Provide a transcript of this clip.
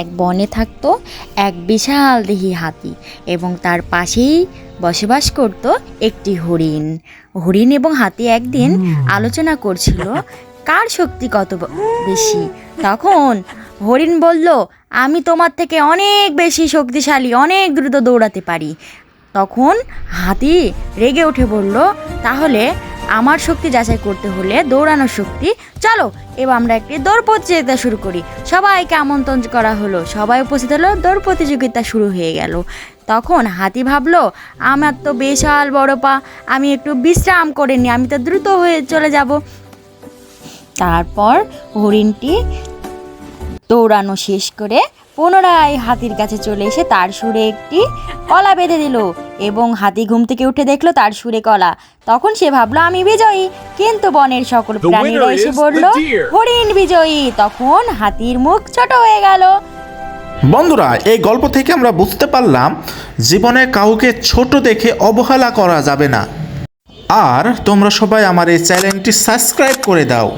এক বনে থাকতো এক বিশাল দেহী হাতি এবং তার পাশেই বসবাস করত একটি হরিণ। হরিণ এবং হাতি একদিন আলোচনা করছিল কার শক্তি কত বেশি। তখন হরিণ বলল, আমি তোমার থেকে অনেক বেশি শক্তিশালী, অনেক দ্রুত দৌড়াতে পারি। তখন হাতি রেগে উঠে বলল, তাহলে আমার শক্তি যাচাই করতে হলে দৌড়ানোর শক্তি, চলো এবার আমরা একটি দৌড় প্রতিযোগিতা শুরু করি। সবাইকে আমন্ত্রণ করা হলো, সবাই উপস্থিত হলো, দৌড় প্রতিযোগিতা শুরু হয়ে গেল। তখন হাতি ভাবলো, আমার তো বিশাল বড় পা, আমি একটু বিশ্রাম করে নিই, আমি তো দ্রুত হয়ে চলে যাব। তারপর হরিণটি দৌড়ানো শেষ করে পুনরায় হাতির কাছে চলে এসে তার সুরে একটি কলা বেঁধে দিল এবং হাতি ঘুম থেকে উঠে দেখলো তার সুরে কলা। তখন সে ভাবলো, আমি বিজয়ী। কিন্তু বনের সকল প্রাণীরা এসে বলল, হরিণ বিজয়ী। তখন হাতির মুখ ছোট হয়ে গেল। বন্ধুরা, এই গল্প থেকে আমরা বুঝতে পারলাম জীবনে কাউকে ছোট দেখে অবহেলা করা যাবে না। আর তোমরা সবাই আমার এই চ্যানেলটি সাবস্ক্রাইব করে দাও।